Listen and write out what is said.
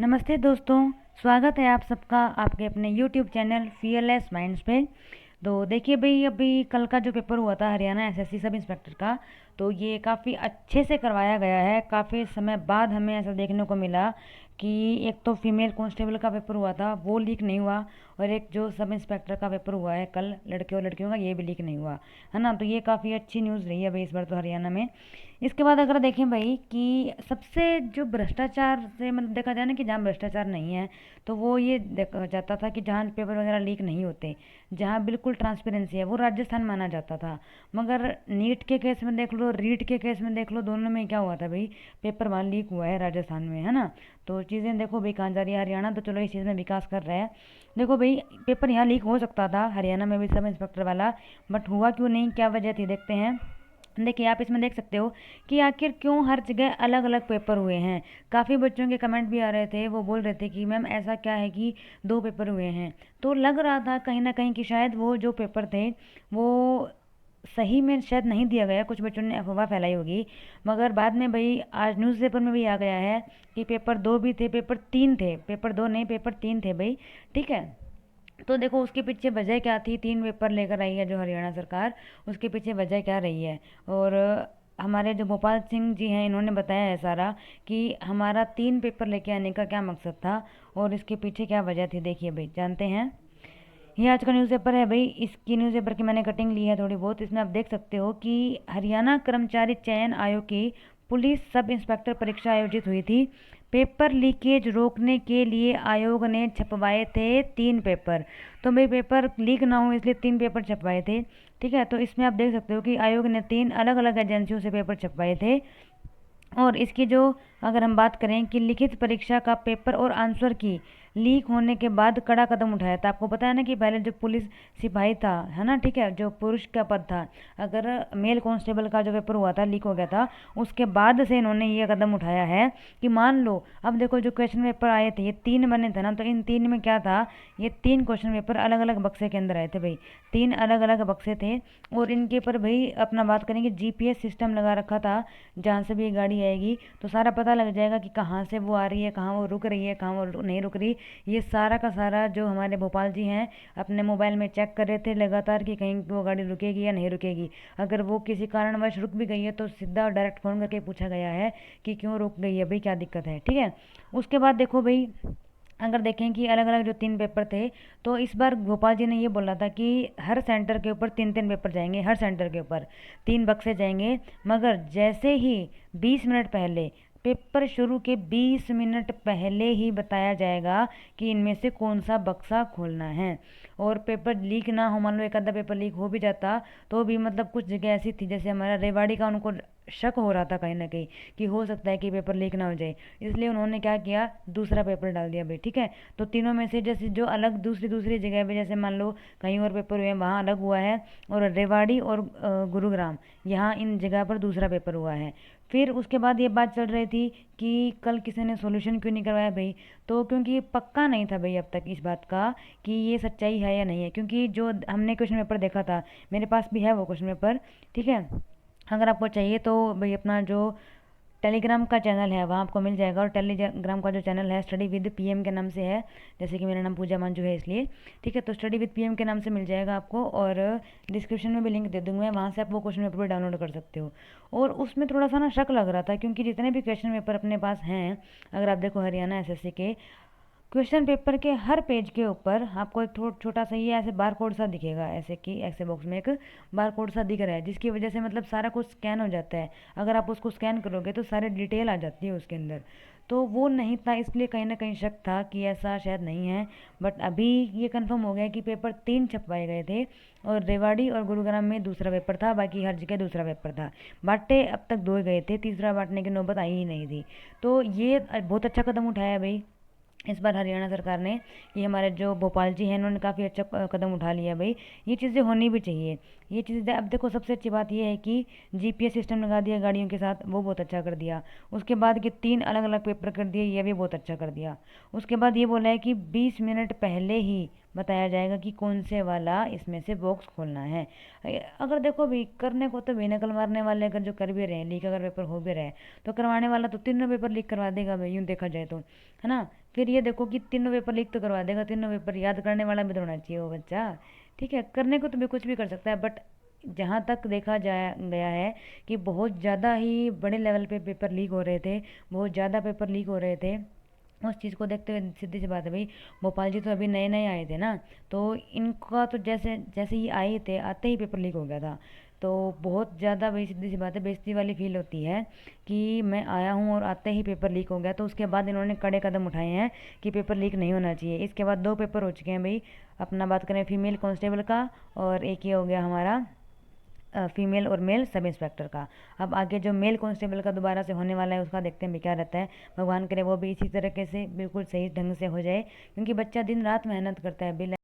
नमस्ते दोस्तों, स्वागत है आप सबका आपके अपने यूट्यूब चैनल फीयरलेस माइंड्स पे। तो देखिए भाई, अभी कल का जो पेपर हुआ था हरियाणा एसएससी सब इंस्पेक्टर का, तो ये काफ़ी अच्छे से करवाया गया है। काफ़ी समय बाद हमें ऐसा देखने को मिला कि एक तो फीमेल कांस्टेबल का पेपर हुआ था वो लीक नहीं हुआ, और एक जो सब इंस्पेक्टर का पेपर हुआ है कल लड़के और लड़कियों का, ये भी लीक नहीं हुआ है ना। तो ये काफ़ी अच्छी न्यूज़ रही है भाई इस बार तो हरियाणा में। इसके बाद अगर देखें भाई कि सबसे जो भ्रष्टाचार से मतलब देखा जाए ना कि जहाँ भ्रष्टाचार नहीं है, तो वो ये देखा जाता था कि जहाँ पेपर वगैरह लीक नहीं होते, जहाँ बिल्कुल ट्रांसपेरेंसी है, वो राजस्थान माना जाता था। मगर नीट के केस में देख लो, रीट के केस में देख लो, दोनों में क्या हुआ था भाई, पेपर वहाँ लीक हुआ है राजस्थान में, है ना। तो चीज़ें देखो भाई कहाँ जा रही है। हरियाणा तो चलो इस चीज़ में विकास कर रहा है। देखो भाई, पेपर यहाँ लीक हो सकता था हरियाणा में भी सब इंस्पेक्टर वाला, बट हुआ क्यों नहीं, क्या वजह थी, देखते हैं। देखिए आप इसमें देख सकते हो कि आखिर क्यों हर जगह अलग अलग पेपर हुए हैं। काफ़ी बच्चों के कमेंट भी आ रहे थे, वो बोल रहे थे कि मैम ऐसा क्या है कि दो पेपर हुए हैं। तो लग रहा था कहीं ना कहीं कि शायद वो जो पेपर थे वो सही में शायद नहीं दिया गया, कुछ बच्चों ने अफवाह फैलाई होगी। मगर बाद में भाई आज न्यूज़पेपर में भी आ गया है कि पेपर दो भी थे, पेपर तीन थे, पेपर दो नहीं पेपर तीन थे भाई। ठीक है, तो देखो उसके पीछे वजह क्या थी, तीन पेपर लेकर आई है जो हरियाणा सरकार, उसके पीछे वजह क्या रही है। और हमारे जो भोपाल सिंह जी हैं इन्होंने बताया है सारा कि हमारा तीन पेपर लेके आने का क्या मकसद था और इसके पीछे क्या वजह थी। देखिए भाई जानते हैं। ये आज का न्यूज़पेपर है भाई, इसकी न्यूज़पेपर की मैंने कटिंग ली है थोड़ी बहुत। इसमें आप देख सकते हो कि हरियाणा कर्मचारी चयन आयोग की पुलिस सब इंस्पेक्टर परीक्षा आयोजित हुई थी। पेपर लीकेज रोकने के लिए आयोग ने छपवाए थे तीन पेपर। तो भाई पेपर लीक ना हो इसलिए तीन पेपर छपवाए थे। ठीक है, तो इसमें आप देख सकते हो कि आयोग ने तीन अलग अलग एजेंसियों से पेपर छपवाए थे। और इसकी जो अगर हम बात करें कि लिखित परीक्षा का पेपर और आंसर की लीक होने के बाद कड़ा कदम उठाया था। आपको पता है ना कि पहले जो पुलिस सिपाही था, है ना, ठीक है, जो पुरुष का पद था, अगर मेल कांस्टेबल का जो पेपर हुआ था लीक हो गया था, उसके बाद से इन्होंने ये कदम उठाया है कि मान लो अब देखो जो क्वेश्चन पेपर आए थे ये तीन बने थे ना, तो इन तीन में क्या था, ये तीन क्वेश्चन पेपर अलग अलग बक्से के अंदर आए थे भाई। तीन अलग अलग बक्से थे और इनके ऊपर भाई अपना बात करेंगे जीपीएस सिस्टम लगा रखा था। जहाँ से भी ये गाड़ी आएगी तो सारा पता लग जाएगा कि कहाँ से वो आ रही है, कहाँ वो रुक रही है, कहाँ वो नहीं रुक रही। ये सारा का सारा जो हमारे भोपाल जी हैं अपने मोबाइल में चेक कर रहे थे लगातार कि कहीं वो गाड़ी रुकेगी या नहीं रुकेगी। अगर वो किसी कारणवश रुक भी गई है तो सीधा डायरेक्ट फ़ोन करके पूछा गया है कि क्यों रुक गई है भाई, क्या दिक्कत है। ठीक है, उसके बाद देखो भाई, अगर देखें कि अलग अलग जो तीन पेपर थे, तो इस बार गोपाल जी ने ये बोला था कि हर सेंटर के ऊपर तीन तीन पेपर जाएंगे, हर सेंटर के ऊपर तीन बक्से जाएंगे। मगर जैसे ही 20 मिनट पहले, पेपर शुरू के 20 मिनट पहले ही बताया जाएगा कि इनमें से कौन सा बक्सा खोलना है। और पेपर लीक ना हो, मान लो एक आधा पेपर लीक हो भी जाता तो भी मतलब कुछ जगह ऐसी थी, जैसे हमारा रेवाड़ी का, उनको शक हो रहा था कहीं ना कहीं कि हो सकता है कि पेपर लीक ना हो जाए, इसलिए उन्होंने क्या किया, दूसरा पेपर डाल दिया भाई। ठीक है, तो तीनों में से जैसे जो अलग दूसरी दूसरी जगह पे, जैसे मान लो कहीं और पेपर हुए हैं वहाँ अलग हुआ है, और रेवाड़ी और गुरुग्राम यहाँ इन जगह पर दूसरा पेपर हुआ है। फिर उसके बाद ये बात चल रही थी कि कल किसी ने सॉल्यूशन क्यों नहीं करवाया भाई, तो क्योंकि पक्का नहीं था भाई अब तक इस बात का कि ये सच्चाई है या नहीं है। क्योंकि जो हमने क्वेश्चन पेपर देखा था, मेरे पास भी है वो क्वेश्चन पेपर। ठीक है, अगर आपको चाहिए तो भाई अपना जो टेलीग्राम का चैनल है वहाँ आपको मिल जाएगा। और टेलीग्राम का जो चैनल है स्टडी विद पीएम के नाम से है, जैसे कि मेरा नाम पूजा मंजू है इसलिए। ठीक है, तो स्टडी विद पीएम के नाम से मिल जाएगा आपको, और डिस्क्रिप्शन में भी लिंक दे दूँगी मैं, वहाँ से आप वो क्वेश्चन पेपर भी डाउनलोड कर सकते हो। और उसमें थोड़ा सा ना शक लग रहा था क्योंकि जितने भी क्वेश्चन पेपर अपने पास हैं, अगर आप देखो हरियाणा एसएससी के क्वेश्चन पेपर के हर पेज के ऊपर आपको एक छोटा सा ये ऐसे बार कोड सा दिखेगा, ऐसे कि ऐसे बॉक्स में एक बार कोड सा दिख रहा है, जिसकी वजह से मतलब सारा कुछ स्कैन हो जाता है। अगर आप उसको स्कैन करोगे तो सारी डिटेल आ जाती है उसके अंदर। तो वो नहीं था, इसलिए कहीं ना कहीं शक था कि ऐसा शायद नहीं है। बट अभी ये कंफर्म हो गया कि पेपर तीन छपवाए गए थे, और रेवाड़ी और गुरुग्राम में दूसरा पेपर था, बाकी हर जगह दूसरा पेपर था। बांटे अब तक दो गए थे, तीसरा बांटने की नौबत आई ही नहीं थी। तो ये बहुत अच्छा कदम उठाया भाई इस बार हरियाणा सरकार ने। ये हमारे जो भोपाल जी हैं इन्होंने काफ़ी अच्छा कदम उठा लिया भाई। ये चीज़ें होनी भी चाहिए, ये चीज़ें। अब देखो सबसे अच्छी बात ये है कि जीपीएस सिस्टम लगा दिया गाड़ियों के साथ, वो बहुत अच्छा कर दिया। उसके बाद कि तीन अलग अलग पेपर कर दिए, ये भी बहुत अच्छा कर दिया। उसके बाद ये बोला है कि 20 मिनट पहले ही बताया जाएगा कि कौन से वाला इसमें से बॉक्स खोलना है। अगर देखो भाई करने को तो बेनकल मारने वाले अगर जो कर भी रहे हैं, लीक अगर पेपर हो भी रहे हैं, तो करवाने वाला तो तीनों पेपर लीक करवा देगा भाई, यूँ देखा जाए तो, है ना। फिर ये देखो कि तीनों पेपर लीक तो करवा देगा, तीनों पेपर याद करने वाला भी तो होना चाहिए वो बच्चा। ठीक है, करने को तो भी कुछ भी कर सकता है, बट जहाँ तक देखा जाया गया है कि बहुत ज़्यादा ही बड़े लेवल पे पेपर लीक हो रहे थे, बहुत ज़्यादा पेपर लीक हो रहे थे। उस चीज़ को देखते हुए सीधी सी बात है भाई, भोपाल जी तो अभी नए नए आए थे ना, तो इनका तो जैसे जैसे ही आए थे आते ही पेपर लीक हो गया था। तो बहुत ज़्यादा भाई सीधी सी बात है, बेइज्जती वाली फील होती है कि मैं आया हूँ और आते ही पेपर लीक हो गया। तो उसके बाद इन्होंने कड़े कदम उठाए हैं कि पेपर लीक नहीं होना चाहिए। इसके बाद 2 पेपर हो चुके हैं भाई। अपना बात करें फीमेल कांस्टेबल का, और एक ये हो गया हमारा फीमेल और मेल सब इंस्पेक्टर का। अब आगे जो मेल कांस्टेबल का दोबारा से होने वाला है उसका देखते हैं भी क्या रहता है। भगवान करे वो भी इसी तरीके से बिल्कुल सही ढंग से हो जाए, क्योंकि बच्चा दिन रात मेहनत करता है बिल